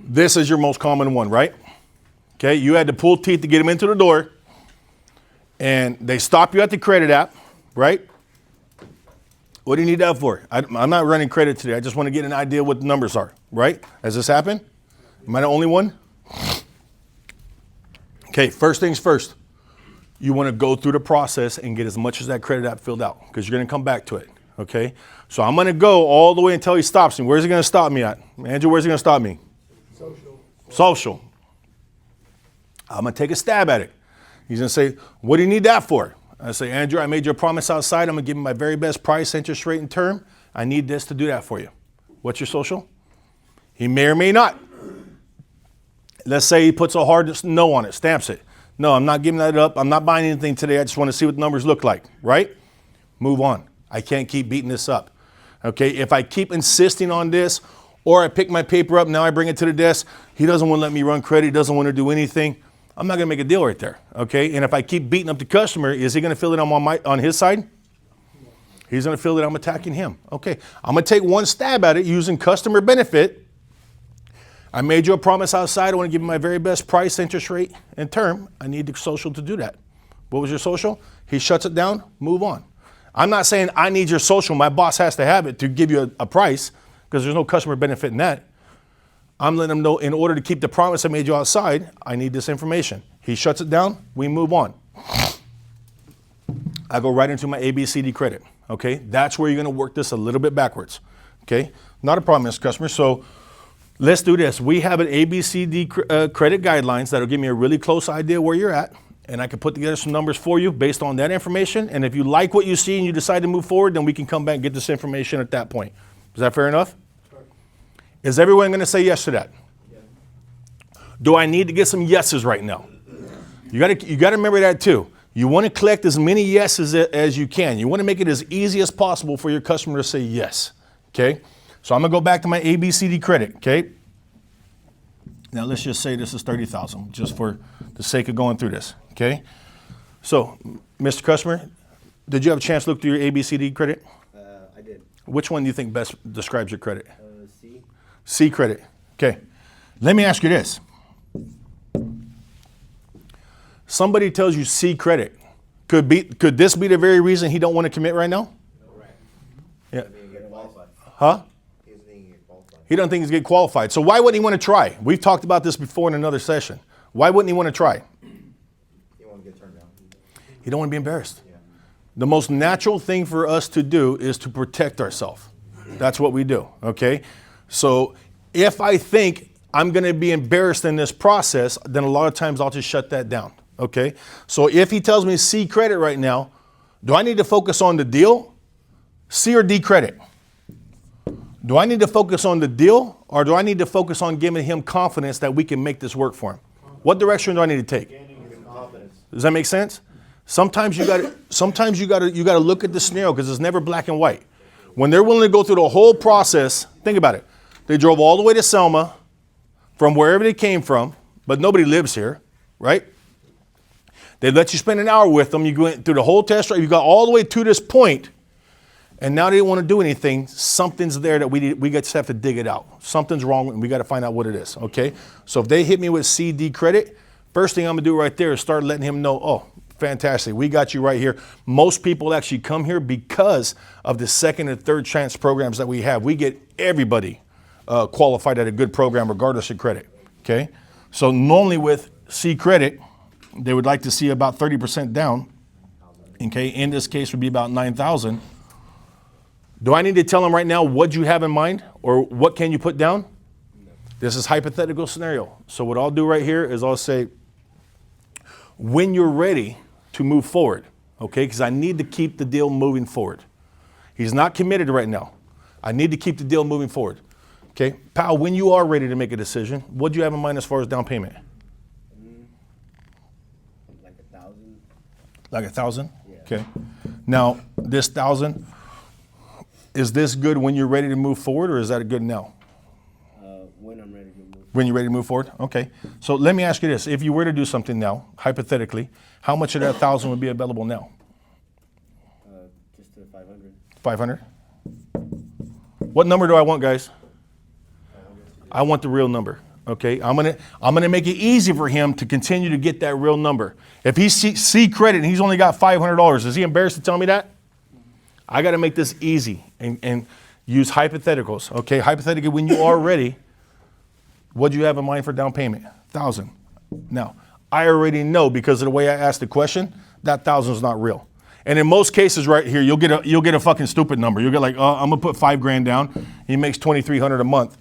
This is your most common one, right? Okay, you had to pull teeth to get them into the door, and they stop you at the credit app, right? What do you need that for? I'm not running credit today. I just want to get an idea what the numbers are, right? Has this happened? Am I the only one? Okay, first things first. You want to go through the process and get as much as that credit app filled out because you're going to come back to it, okay? So I'm going to go all the way until he stops me. Where's he going to stop me at? Andrew, where's he going to stop me? Social. I'm going to take a stab at it. He's going to say, what do you need that for? I say, Andrew, I made you a promise outside. I'm going to give you my very best price, interest rate, and term. I need this to do that for you. What's your social? He may or may not. Let's say he puts a hard no on it, stamps it. No, I'm not giving that up. I'm not buying anything today. I just want to see what the numbers look like, right? Move on. I can't keep beating this up. Okay, if I keep insisting on this, or I pick my paper up, now I bring it to the desk, he doesn't want to let me run credit, he doesn't want to do anything, I'm not going to make a deal right there, okay? And if I keep beating up the customer, is he going to feel that I'm on his side? He's going to feel that I'm attacking him. Okay, I'm going to take one stab at it using customer benefit. I made you a promise outside. I want to give you my very best price, interest rate, and term. I need the social to do that. What was your social? He shuts it down, move on. I'm not saying I need your social. My boss has to have it to give you a price because there's no customer benefit in that. I'm letting him know in order to keep the promise I made you outside, I need this information. He shuts it down, we move on. I go right into my ABCD credit, okay? That's where you're gonna work this a little bit backwards, okay? Not a problem, Mr. Customer. So let's do this. We have an ABCD credit guidelines that'll give me a really close idea where you're at, and I can put together some numbers for you based on that information. And if you like what you see and you decide to move forward, then we can come back and get this information at that point. Is that fair enough? Is everyone going to say yes to that? Yeah. Do I need to get some yeses right now? You got to remember that too. You want to collect as many yeses as you can. You want to make it as easy as possible for your customer to say yes. Okay? So I'm going to go back to my ABCD credit. Okay? Now let's just say this is $30,000 just for the sake of going through this. Okay? So, Mr. Customer, did you have a chance to look through your ABCD credit? I did. Which one do you think best describes your credit? C. C credit. Okay. Let me ask you this. Somebody tells you C credit. Could this be the very reason he don't want to commit right now? Right. Yeah. Huh? He doesn't think he's getting qualified. So why wouldn't he want to try? We've talked about this before in another session. Why wouldn't he want to try? He won't get turned down. He don't want to be embarrassed. Yeah. The most natural thing for us to do is to protect ourselves. That's what we do, okay? So if I think I'm going to be embarrassed in this process, then a lot of times I'll just shut that down, okay? So if he tells me C credit right now, do I need to focus on the deal, C or D credit? Do I need to focus on the deal, or do I need to focus on giving him confidence that we can make this work for him? What direction do I need to take? Does that make sense? Sometimes you got to look at the scenario because it's never black and white. When they're willing to go through the whole process, think about it. They drove all the way to Selma from wherever they came from, but nobody lives here, right? They let you spend an hour with them. You went through the whole test drive. You got all the way to this point, and now they don't want to do anything. Something's there that we just have to dig it out. Something's wrong, and we got to find out what it is, okay? So if they hit me with C, D credit, first thing I'm going to do right there is start letting him know, oh, fantastic, we got you right here. Most people actually come here because of the second and third chance programs that we have. We get everybody qualified at a good program regardless of credit, okay? So normally with C credit, they would like to see about 30% down, okay? In this case would be about 9,000. Do I need to tell them right now what you have in mind or what can you put down? No. This is hypothetical scenario. So what I'll do right here is I'll say, when you're ready to move forward, okay? Because I need to keep the deal moving forward. He's not committed right now. I need to keep the deal moving forward. Okay, pal, when you are ready to make a decision, what do you have in mind as far as down payment? Like 1,000. Like 1,000? Yeah. Okay. Now, this 1,000, is this good when you're ready to move forward, or is that good now? When I'm ready to move. When you're ready to move forward? Okay. So let me ask you this. If you were to do something now, hypothetically, how much of that 1,000 would be available now? Just 500. 500? What number do I want, guys? I want the real number. Okay, I'm gonna make it easy for him to continue to get that real number. If he see credit and he's only got $500, is he embarrassed to tell me that? I got to make this easy and use hypotheticals. Okay, hypothetically, when you are ready, what do you have in mind for down payment? 1,000. Now, I already know because of the way I asked the question, that 1,000 is not real. And in most cases, right here, you'll get a fucking stupid number. You'll get like, I'm gonna put $5,000 down. He makes $2,300 a month.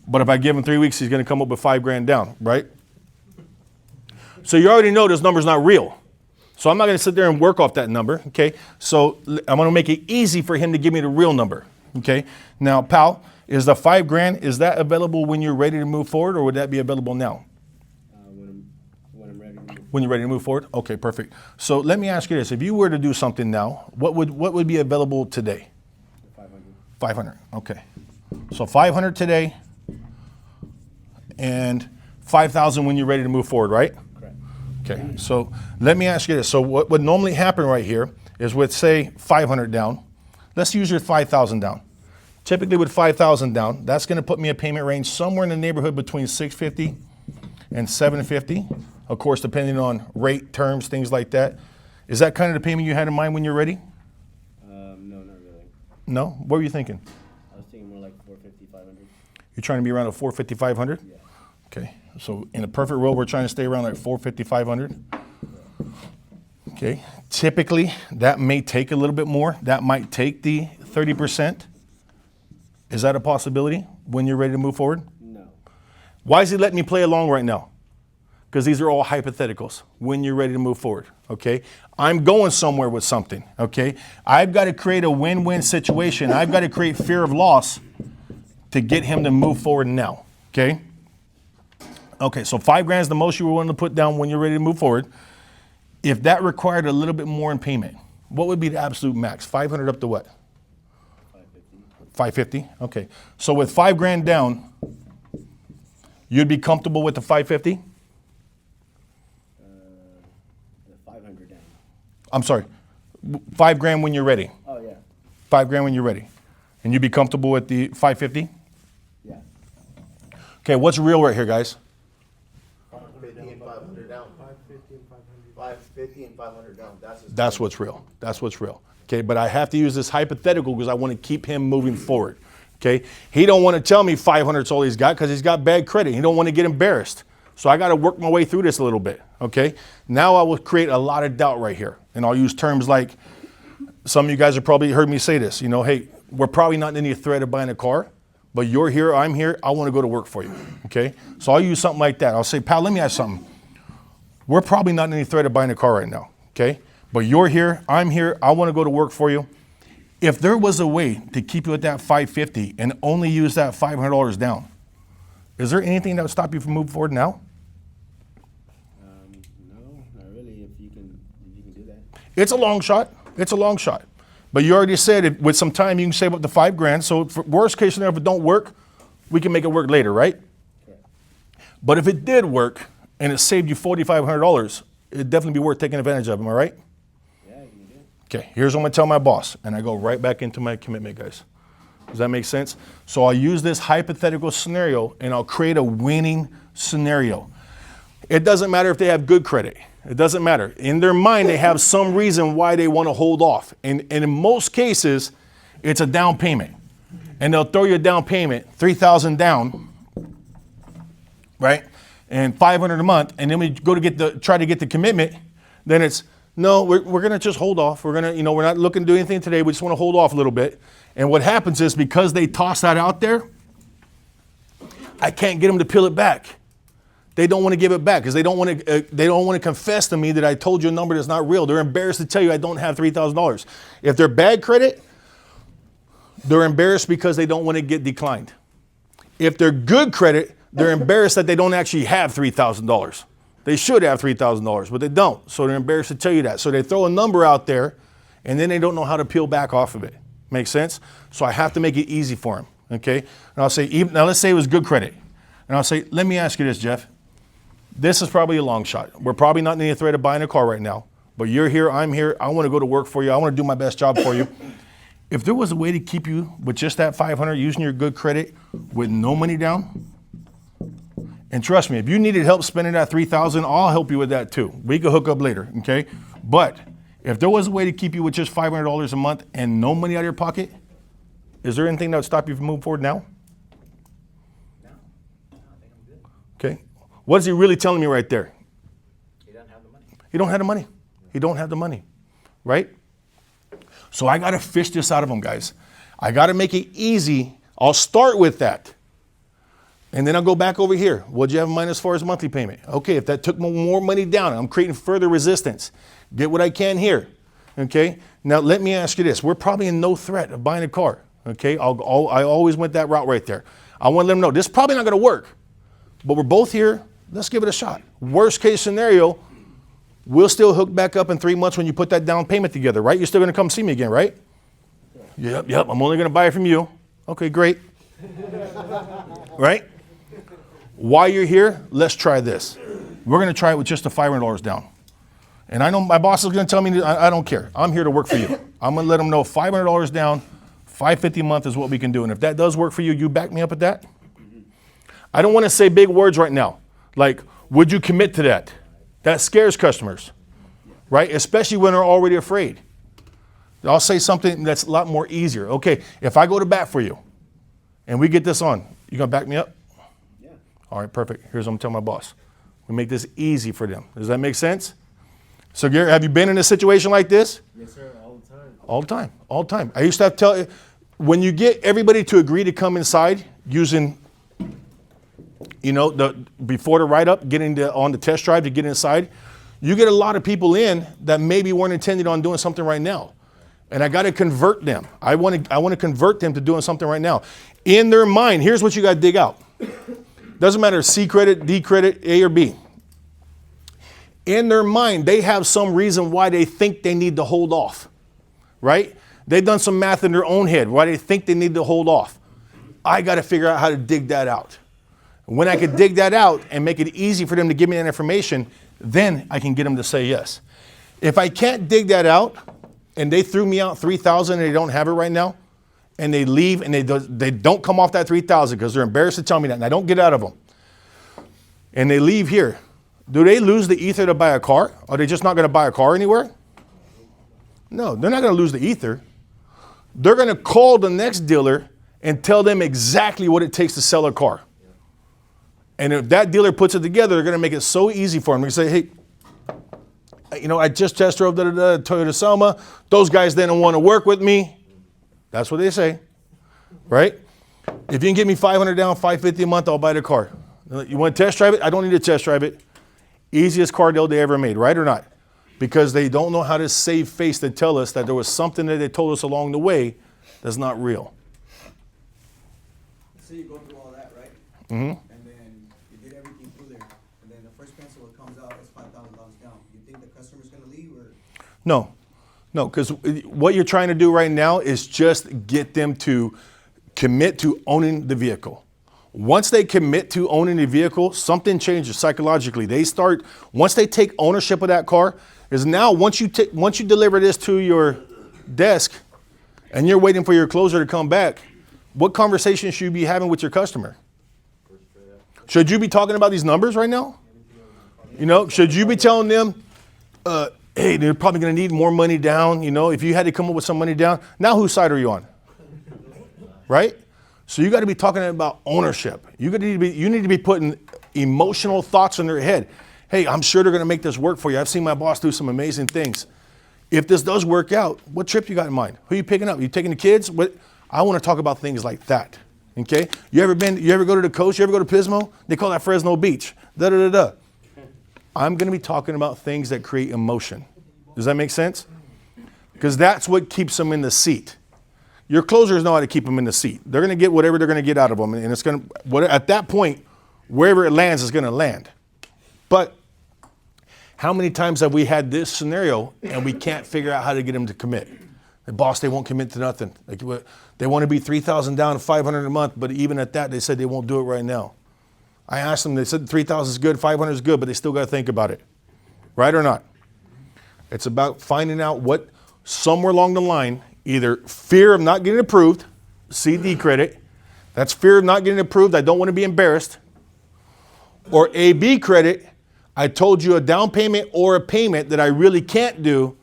But if I give him 3 weeks, he's gonna come up with $5,000 down, right? So you already know this number's not real. So I'm not gonna sit there and work off that number, okay? So I'm gonna make it easy for him to give me the real number, okay? Now, pal, is the $5,000, is that available when you're ready to move forward, or would that be available now? When I'm ready to move. When you're ready to move forward? Okay, perfect. So let me ask you this. If you were to do something now, what would be available today? 500. 500, okay. So 500 today and 5,000 when you're ready to move forward, right? Correct. Okay, so let me ask you this. So what would normally happen right here is with, say, 500 down. Let's use your 5,000 down. Typically with 5,000 down, that's gonna put me a payment range somewhere in the neighborhood between 650 and 750. Of course, depending on rate, terms, things like that. Is that kind of the payment you had in mind when you're ready? No, not really. No? What were you thinking? I was thinking more like 450, 500. You're trying to be around a 450, 500? Yeah. Okay, so in a perfect world, we're trying to stay around like 450, 500. Okay, typically that may take a little bit more. That might take the 30%. Is that a possibility when you're ready to move forward? No. Why is he letting me play along right now? Because these are all hypotheticals when you're ready to move forward, okay? I'm going somewhere with something, okay? I've got to create a win-win situation. I've got to create fear of loss to get him to move forward now, okay? Okay, so $5,000 is the most you were willing to put down when you're ready to move forward. If that required a little bit more in payment, what would be the absolute max? 500 up to what? 550, okay. So with $5,000 down, you'd be comfortable with the 550? The 500 down. I'm sorry, $5,000 when you're ready. Oh, yeah. $5,000 when you're ready. And you'd be comfortable with the 550? Yeah. Okay, what's real right here, guys? 550 and 500 down. 550 and 500. 550 and 500 down. That's what's real. That's what's real. Okay, but I have to use this hypothetical because I want to keep him moving forward. Okay, he don't want to tell me 500 is all he's got because he's got bad credit. He don't want to get embarrassed. So I got to work my way through this a little bit. Okay, now I will create a lot of doubt right here, and I'll use terms like some of you guys have probably heard me say this. You know, hey, we're probably not in any threat of buying a car, but you're here, I'm here. I want to go to work for you. Okay, so I'll use something like that. I'll say, pal, let me ask something. We're probably not in any threat of buying a car right now. Okay. But you're here, I'm here, I want to go to work for you. If there was a way to keep you at that 550 and only use that $500 down, is there anything that would stop you from moving forward now? No, not really. If you can do that. It's a long shot. It's a long shot. But you already said with some time you can save up to $5,000. So for worst case scenario, if it don't work, we can make it work later, right? Correct. But if it did work and it saved you $4,500, it'd definitely be worth taking advantage of. Am I right? Okay, here's what I'm gonna tell my boss, and I go right back into my commitment, guys. Does that make sense? So I'll use this hypothetical scenario and I'll create a winning scenario. It doesn't matter if they have good credit. It doesn't matter. In their mind, they have some reason why they want to hold off. And in most cases, it's a down payment. And they'll throw you a down payment, $3,000 down, right? And $500 a month. And then we go to try to get the commitment, then it's, no, we're going to just hold off. We're going to, we're not looking to do anything today. We just want to hold off a little bit. And what happens is because they toss that out there, I can't get them to peel it back. They don't want to give it back because they don't want to confess to me that I told you a number that's not real. They're embarrassed to tell you I don't have $3,000. If they're bad credit, they're embarrassed because they don't want to get declined. If they're good credit, they're embarrassed that they don't actually have $3,000. They should have $3,000, but they don't. So they're embarrassed to tell you that. So they throw a number out there, and then they don't know how to peel back off of it. Make sense? So I have to make it easy for them, okay? And I'll say, now let's say it was good credit. And I'll say, let me ask you this, Jeff. This is probably a long shot. We're probably not in any threat of buying a car right now, but you're here, I'm here. I want to go to work for you. I want to do my best job for you. If there was a way to keep you with just that 500 using your good credit with no money down, And trust me, if you needed help spending that $3,000, I'll help you with that too. We could hook up later, okay? But if there was a way to keep you with just $500 a month and no money out of your pocket, is there anything that would stop you from moving forward now? No, I think I'm good. Okay. What is he really telling me right there? He doesn't have the money. He don't have the money. He don't have the money, right? So I got to fish this out of him, guys. I got to make it easy. I'll start with that. And then I'll go back over here. What'd you have in mind as far as monthly payment? Okay, if that took more money down, I'm creating further resistance. Get what I can here, okay? Now, let me ask you this. We're probably in no threat of buying a car, okay? I always went that route right there. I want to let them know this is probably not going to work, but we're both here. Let's give it a shot. Worst case scenario, we'll still hook back up in 3 months when you put that down payment together, right? You're still going to come see me again, right? Yep. I'm only going to buy it from you. Okay, great. Right? While you're here, let's try this. We're going to try it with just the $500 down. And I know my boss is going to tell me, I don't care. I'm here to work for you. I'm going to let them know $500 down, $550 a month is what we can do. And if that does work for you, you back me up at that? I don't want to say big words right now. Like, would you commit to that? That scares customers, right? Especially when they're already afraid. I'll say something that's a lot more easier. Okay, if I go to bat for you and we get this on, you going to back me up? Yeah. All right, perfect. Here's what I'm telling my boss. We make this easy for them. Does that make sense? So Gary, have you been in a situation like this? Yes, sir. All the time. All the time, all the time. I used to have to tell, when you get everybody to agree to come inside using, before the write-up, getting on the test drive to get inside, you get a lot of people in that maybe weren't intending on doing something right now. And I got to convert them. I want to convert them to doing something right now. In their mind, here's what you got to dig out. Doesn't matter C credit, D credit, A or B. In their mind, they have some reason why they think they need to hold off, right? They've done some math in their own head why they think they need to hold off. I got to figure out how to dig that out. When I could dig that out and make it easy for them to give me that information, then I can get them to say yes. If I can't dig that out and they threw me out $3,000 and they don't have it right now, and they leave and they don't come off that $3,000 because they're embarrassed to tell me that, and I don't get out of them, and they leave here, do they lose the ether to buy a car? Are they just not going to buy a car anywhere? No, they're not going to lose the ether. They're going to call the next dealer and tell them exactly what it takes to sell a car. And if that dealer puts it together, they're going to make it so easy for them. They say, hey, I just test drove the Toyota Selma. Those guys didn't want to work with me. That's what they say, right? If you can get me $500 down, $550 a month, I'll buy the car. You want to test drive it? I don't need to test drive it. Easiest car deal they ever made, right or not? Because they don't know how to save face to tell us that there was something that they told us along the way that's not real. So you go through all that, right? Mm-hmm. And then you did everything through there, and then the first pencil that comes out is $5,000 down. You think the customer's gonna leave, or? No, because what you're trying to do right now is just get them to commit to owning the vehicle. Once they commit to owning the vehicle, something changes psychologically. Once they take ownership of that car, is now once you deliver this to your desk and you're waiting for your closer to come back, what conversation should you be having with your customer? Should you be talking about these numbers right now? Should you be telling them, hey, they're probably going to need more money down. If you had to come up with some money down, now whose side are you on? Right? So you got to be talking about ownership. You need to be putting emotional thoughts in their head. Hey, I'm sure they're going to make this work for you. I've seen my boss do some amazing things. If this does work out, what trip you got in mind? Who are you picking up? You taking the kids? I want to talk about things like that. Okay? You ever go to the coast? You ever go to Pismo? They call that Fresno Beach. I'm going to be talking about things that create emotion. Does that make sense? Because that's what keeps them in the seat. Your closers know how to keep them in the seat. They're going to get whatever they're going to get out of them. And it's going to, at that point, wherever it lands is going to land. But how many times have we had this scenario and we can't figure out how to get them to commit? The boss, they won't commit to nothing. They want to be $3,000 down, $500 a month, but even at that, they said they won't do it right now. I asked them, they said $3,000 is good, $500 is good, but they still got to think about it. Right or not? It's about finding out what, somewhere along the line, either fear of not getting approved, CD credit, that's fear of not getting approved, I don't want to be embarrassed, Or AB credit, I told you a down payment or a payment that I really can't do,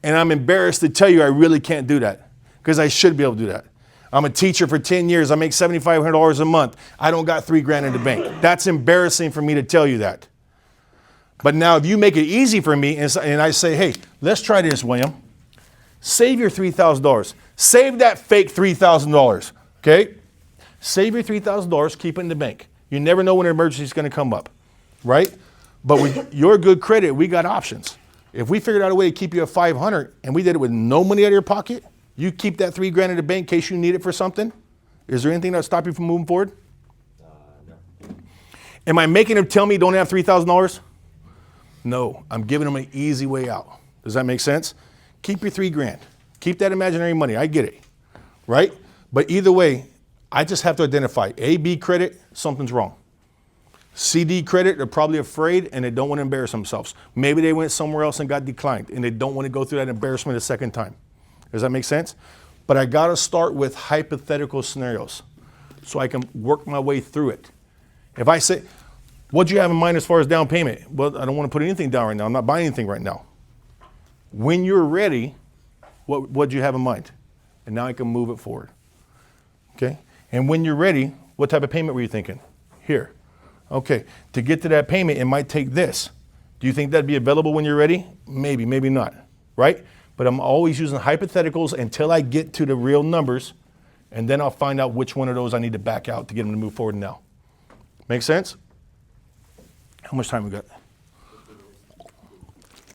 and I'm embarrassed to tell you I really can't do that because I should be able to do that. I'm a teacher for 10 years. I make $7,500 a month. I don't got $3,000 in the bank. That's embarrassing for me to tell you that. But now if you make it easy for me and I say, hey, let's try this, William. Save your $3,000. Save that fake $3,000, okay? Save your $3,000, keep it in the bank. You never know when an emergency is going to come up, right? But with your good credit, we got options. If we figured out a way to keep you at 500 and we did it with no money out of your pocket, you keep that $3,000 in the bank in case you need it for something. Is there anything that'll stop you from moving forward? No. Am I making them tell me don't have $3,000? No, I'm giving them an easy way out. Does that make sense? Keep your $3,000. Keep that imaginary money. I get it, right? But either way, I just have to identify AB credit, something's wrong. CD credit, they're probably afraid and they don't want to embarrass themselves. Maybe they went somewhere else and got declined and they don't want to go through that embarrassment a second time. Does that make sense? But I got to start with hypothetical scenarios so I can work my way through it. If I say, what do you have in mind as far as down payment? Well, I don't want to put anything down right now. I'm not buying anything right now. When you're ready, what do you have in mind? And now I can move it forward. Okay? And when you're ready, what type of payment were you thinking? Here. Okay. To get to that payment, it might take this. Do you think that'd be available when you're ready? Maybe, maybe not. Right? But I'm always using hypotheticals until I get to the real numbers, and then I'll find out which one of those I need to back out to get them to move forward now. Make sense? How much time we got?